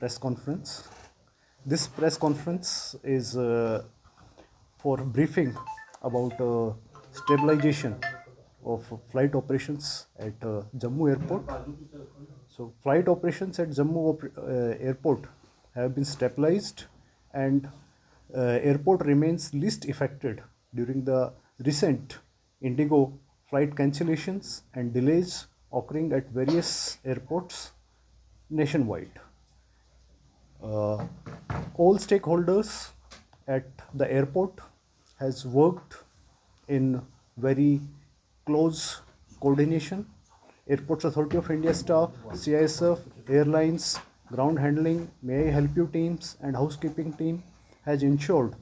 press conference. This press conference is for briefing about stabilization of flight operations at Jammu Airport. So flight operations at Airport have been stabilized, and airport remains least affected during the recent Indigo flight cancellations and delays occurring at various airports nationwide. All stakeholders at the airport has worked in very close coordination. Airports Authority of India staff, CISF, airlines, ground handling, may I help you teams and housekeeping team has ensured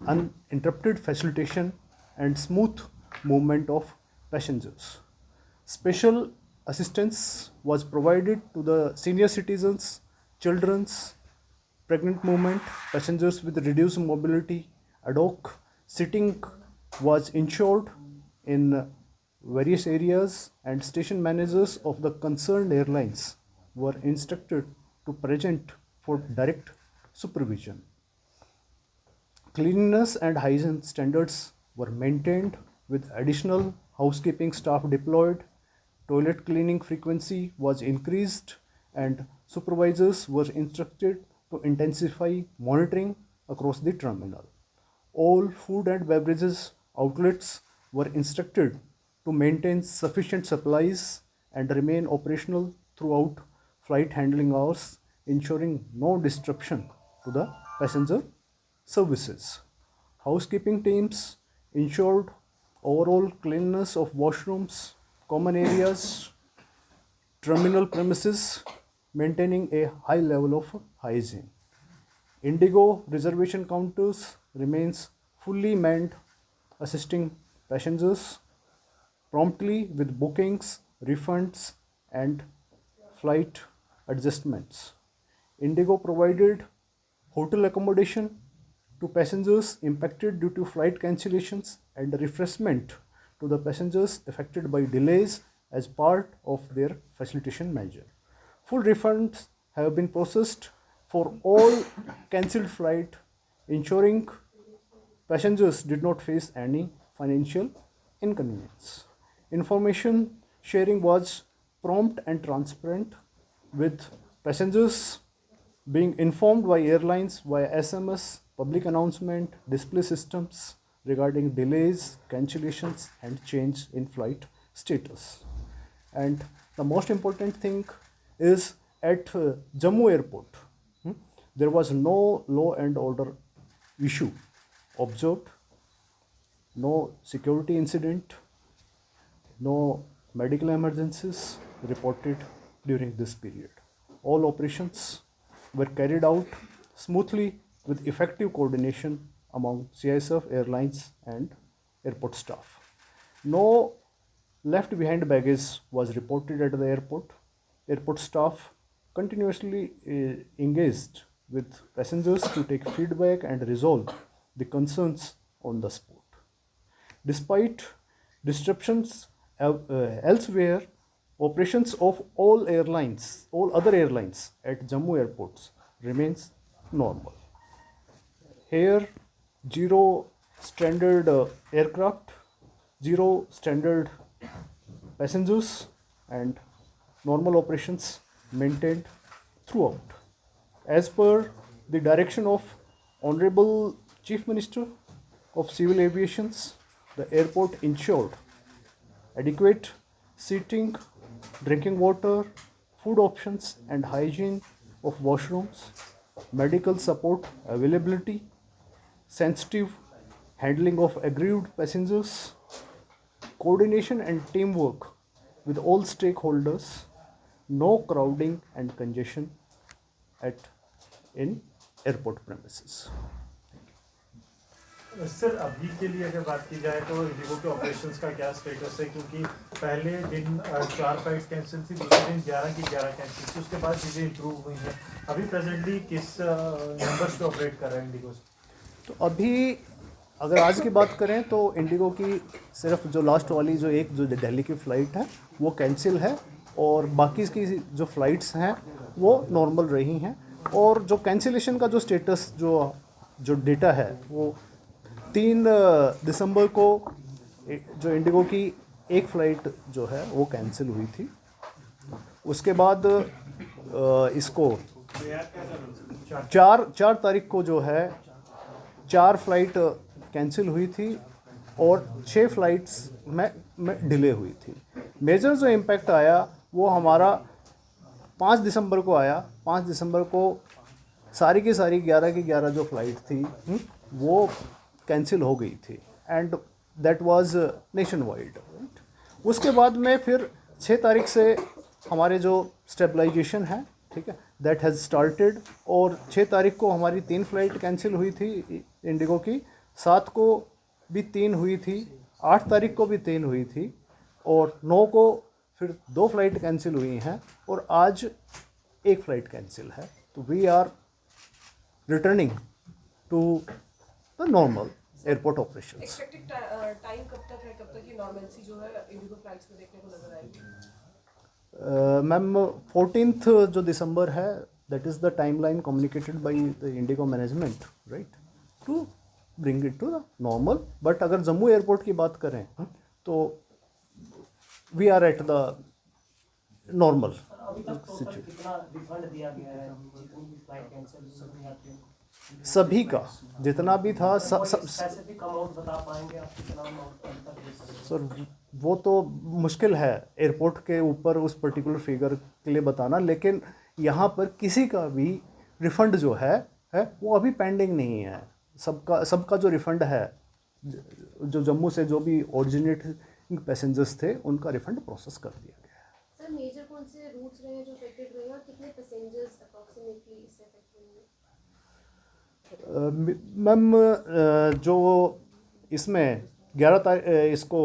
uninterrupted facilitation and smooth movement of passengers. Special assistance was provided to the senior citizens, children's, pregnant movement, passengers with reduced mobility, ad hoc sitting was ensured in various areas, and station managers of the concerned airlines were instructed to present for direct supervision. Cleanliness and hygiene standards were maintained with additional housekeeping staff deployed. Toilet cleaning frequency was increased, and supervisors were instructed to intensify monitoring across the terminal. All food and beverages outlets were instructed to maintain sufficient supplies and remain operational throughout flight handling hours, ensuring no disruption to the passenger services. Housekeeping teams ensured overall cleanliness of washrooms, common areas, terminal premises, maintaining a high level of hygiene. Indigo reservation counters remains fully manned, assisting passengers promptly with bookings, refunds, and flight adjustments. Indigo provided hotel accommodation to passengers impacted due to flight cancellations and refreshment to the passengers affected by delays as part of their facilitation measure. Full refunds have been processed for all cancelled flight, ensuring passengers did not face any financial inconvenience. Information sharing was prompt and transparent, with passengers being informed by airlines via SMS, public announcement, display systems regarding delays, cancellations, and change in flight status. And the most important thing is at Jammu Airport, there was no law and order issue observed, no security incident, no medical emergencies reported during this period. All operations were carried out smoothly with effective coordination among CISF, airlines, and airport staff. No left behind baggage was reported at the airport. Airport staff continuously engaged with passengers to take feedback and resolve the concerns on the spot. Despite disruptions elsewhere, operations of all other airlines at Jammu airports remains normal. Here, zero stranded aircraft, zero stranded passengers, and normal operations maintained throughout. As per the direction of Honorable Chief Minister of Civil Aviation, the airport ensured adequate seating, drinking water, food options, and hygiene of washrooms, medical support availability, sensitive handling of aggrieved passengers, coordination and teamwork with all stakeholders, no crowding and congestion in airport premises. Sir अभी के लिए अगर बात की जाए तो Indigo के operations का क्या स्टेटस है, क्योंकि पहले दिन 4 फ्लाइट्स कैंसिल थी, दूसरे दिन 11 की 11 कैंसिल थी, उसके बाद चीज़ें इंप्रूव हुई हैं. अभी प्रेजेंटली किस नंबर्स पे ऑपरेट कर रहे हैं इंडिगो? तो अभी अगर आज की बात करें तो इंडिगो की सिर्फ जो लास्ट वाली जो दिल्ली की फ़्लाइट है वो कैंसिल है, और बाकी की जो फ़्लाइट्स हैं वो नॉर्मल रही हैं. और जो कैंसिलेशन का जो स्टेटस जो डेटा है वो 3 दिसंबर को जो इंडिगो की एक फ़्लाइट जो है वो कैंसिल हुई थी। उसके बाद इसको 4 तारीख को जो है 4 फ्लाइट कैंसिल हुई थी और 6 फ्लाइट्स में डिले हुई थी। मेजर जो इम्पैक्ट आया वो हमारा 5 दिसंबर को आया। 5 दिसंबर को सारी की सारी 11 की 11 जो फ्लाइट थी वो कैंसिल हो गई थी and that was nation wide. उसके बाद में फिर 6 तारीख से हमारे जो स्टेबलाइजेशन है, ठीक है, दैट हैज़ स्टार्टेड। और 6 तारीख को हमारी 3 फ्लाइट कैंसिल हुई थी इंडिगो की, 7 को भी 3 हुई थी, 8 तारीख को भी 3 हुई थी और 9 को फिर 2 फ्लाइट कैंसिल हुई हैं और आज 1 फ्लाइट कैंसिल है। तो we are returning to the normal airport operations. Expected time कब तक है, कब तक ये नॉर्मलसी जो है इंडिगो फ्लाइट्स में देखने को नजर आएगी? मैम 14th जो दिसंबर है that is the timeline communicated by the IndiGo management, right, to bring it to the normal. But अगर जम्मू एयरपोर्ट की बात करें तो we are at the normal सभी का जितना भी था सर वो तो मुश्किल है एयरपोर्ट के ऊपर उस पर्टिकुलर फिगर के लिए बताना, लेकिन यहाँ पर किसी का भी रिफ़ंड जो है वो अभी पेंडिंग नहीं है। सबका जो रिफ़ंड है, जो जम्मू से जो भी ओरिजिनेटिंग पैसेंजर्स थे उनका रिफ़ंड प्रोसेस कर दिया गया है। सर मेजर कौन से रूट्स रहे हैं जो अफेक्टेड रहे हैं और कितने पैसेंजर्स अप्रॉक्सीमेटली इससे अफेक्ट हुए? मैम जो इसमें 11 तारीख इसको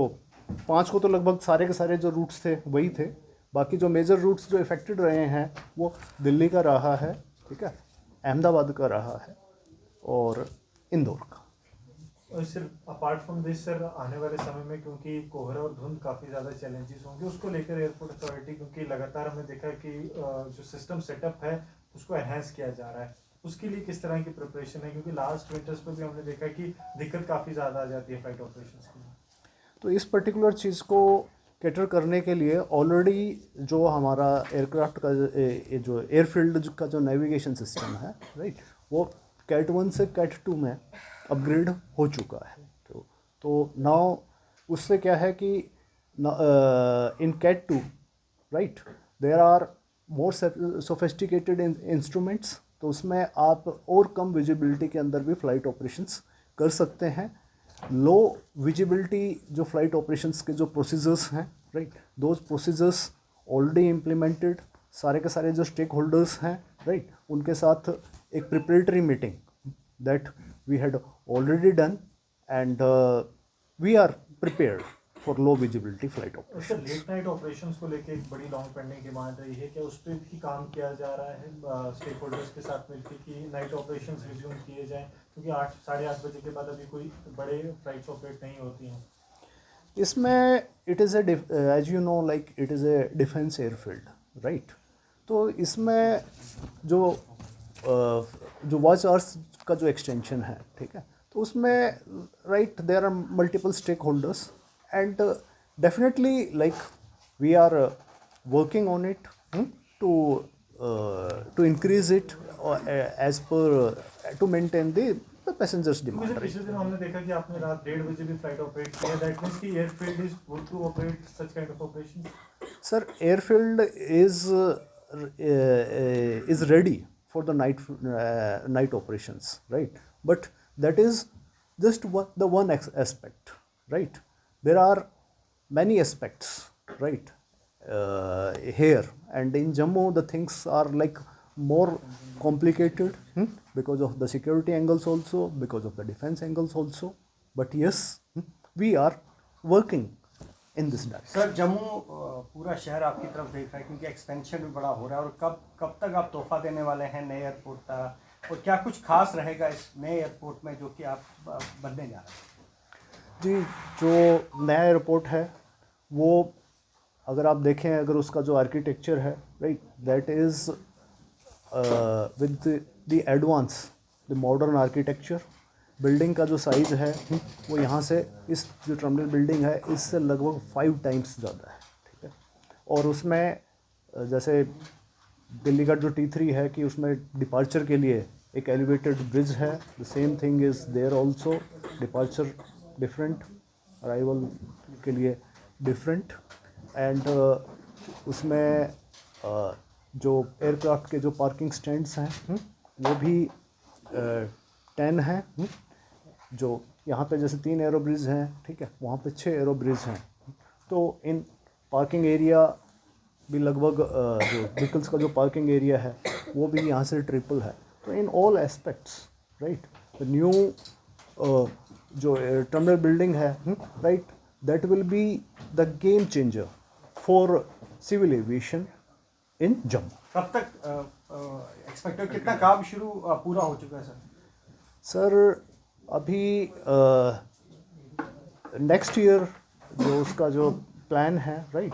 5 को तो लगभग सारे के सारे जो रूट्स थे वही थे। बाकी जो मेजर रूट्स जो इफ़ेक्टेड रहे हैं वो दिल्ली का रहा है, ठीक है, अहमदाबाद का रहा है और इंदौर का। और sir apart from this sir आने वाले समय में क्योंकि कोहरा और धुंध काफ़ी ज़्यादा चैलेंजेस होंगे, उसको लेकर एयरपोर्ट अथॉरिटी, क्योंकि लगातार हमने देखा कि जो सिस्टम सेटअप है उसको एनहेंस किया जा रहा है, उसके लिए किस तरह की प्रिपरेशन है? क्योंकि लास्ट विंटर्स पर भी हमने देखा कि दिक्कत काफ़ी ज़्यादा आ जाती है फ्लाइट ऑपरेशंस की। तो इस पर्टिकुलर चीज़ को कैटर करने के लिए ऑलरेडी जो हमारा एयरक्राफ्ट का जो एयरफील्ड का जो नेविगेशन सिस्टम है, राइट, वो कैट 1 से कैट 2 में अपग्रेड हो चुका है। तो नाउ उससे क्या है कि in CAT 2, right, there are more sophisticated instruments, तो उसमें आप और कम विजिबिलिटी के अंदर भी फ़्लाइट ऑपरेशंस कर सकते हैं। लो विजिबिलिटी जो फ्लाइट ऑपरेशंस के जो प्रोसीजर्स हैं, right, those procedures already implemented. सारे के सारे जो स्टेक होल्डर्स हैं, राइट, उनके साथ एक preparatory meeting that we had already done and we are prepared for low visibility flight sir operations. Late night operations को लेकर एक बड़ी लॉन्ग पेंडिंग डिमांड रही है, क्या उस पर भी काम किया जा रहा है स्टेक होल्डर्स के साथ मिलकर कि नाइट ऑपरेशंस रिज्यूम किए जाएं? क्योंकि 8 साढ़े 8 बजे के बाद अभी कोई बड़े फ्लाइट्स ऑपरेट नहीं होती हैं। इसमें it is as you know like it is a defence airfield, right, तो इसमें जो वॉच आवर्स का जो एक्सटेंशन है, ठीक है, तो उसमें right there are multiple stakeholders and definitely like we are working on it to increase it as per to maintain the passengers demand. क्योंकि पिछले दिन हमने देखा कि आपने रात 1:30 बजे भी फ्लाइट ऑपरेट किया, दैट मींस कि airfield is good to operate such kind of operation. Sir, airfield is ready for the night operations, right? But that is just the one aspect, right? There are many aspects, right? Here and in Jammu the things are like more complicated because of the security angles also, because of the defense angles also, but yes, we are working in this direction. Sir Jammu पूरा शहर आपकी तरफ देख रहा है क्योंकि expansion भी बड़ा हो रहा है, और कब तक आप तोहफा देने वाले हैं नए एयरपोर्ट का, और क्या कुछ खास रहेगा इस नए एयरपोर्ट में जो कि आप बनने जा रहे हैं? जी, जो नया एयरपोर्ट है वो अगर आप देखें, अगर उसका जो आर्किटेक्चर है, right, that is with the advance, the modern architecture. Building का जो साइज़ है वो यहाँ से इस जो टर्मिनल बिल्डिंग है इससे लगभग 5 टाइम्स ज़्यादा है, ठीक है। और उसमें जैसे दिल्ली का जो T3 है कि उसमें डिपार्चर के लिए एक एलिवेटेड ब्रिज है, the same thing is there also, departure different, arrival के लिए डिफरेंट। एंड उसमें जो एयरक्राफ्ट के जो पार्किंग स्टैंड्स हैं वो भी 10 हैं, जो यहाँ पे जैसे 3 एरो ब्रिज हैं, ठीक है, वहाँ पे 6 एरो ब्रिज हैं। तो इन पार्किंग एरिया भी लगभग जो व्हीकल्स का जो पार्किंग एरिया है वो भी यहाँ से ट्रिपल है। तो in all aspects, right, the new जो टर्मिनल बिल्डिंग है, right, that will be the game changer for civil aviation in Jammu. कब तक एक्सपेक्ट कितना काम पूरा हो चुका है सर? सर अभी नेक्स्ट ईयर जो उसका जो प्लान है, राइट,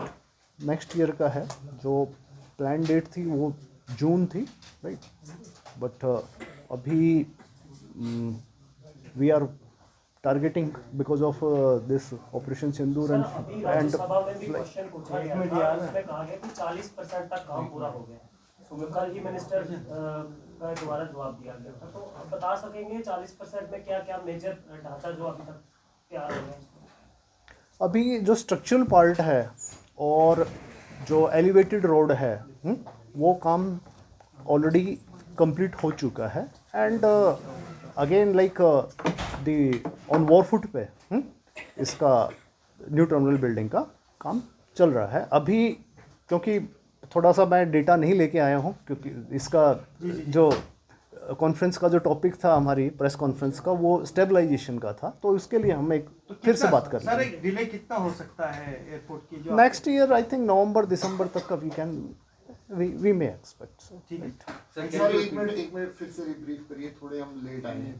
नेक्स्ट ईयर का है, जो प्लान डेट थी वो जून थी, राइट, बट अभी we are targeting because of this operation Sindoor and Rajya Sabha में भी क्वेश्चन पूछा गया था, उसमें कहा गया कि 40% तक काम पूरा हो गया। तो कल ही मिनिस्टर का दोबारा जवाब दिया गया था, तो आप बता सकेंगे 40% में क्या क्या मेजर ढांचा जो अभी तक तैयार हो गया? अभी जो स्ट्रक्चरल पार्ट है और जो एलिवेटेड रोड है, वो काम ऑलरेडी कंप्लीट हो चुका है। And again like the on war foot पे इसका न्यू टर्मिनल बिल्डिंग का काम चल रहा है अभी। क्योंकि थोड़ा सा मैं डेटा नहीं लेके आया हूँ, क्योंकि इसका जो कॉन्फ्रेंस का जो टॉपिक था हमारी प्रेस कॉन्फ्रेंस का वो स्टेबलाइजेशन का था, तो इसके लिए हम एक फिर से बात कर सर, एक डिले कितना हो सकता है एयरपोर्ट की जो नेक्स्ट ईयर? आई थिंक नवंबर दिसंबर तक का वी मे एक्सपेक्ट। ठीक है सर एक मिनट फिर से रिब्रीफ करिए, थोड़े हम लेट आए हैं।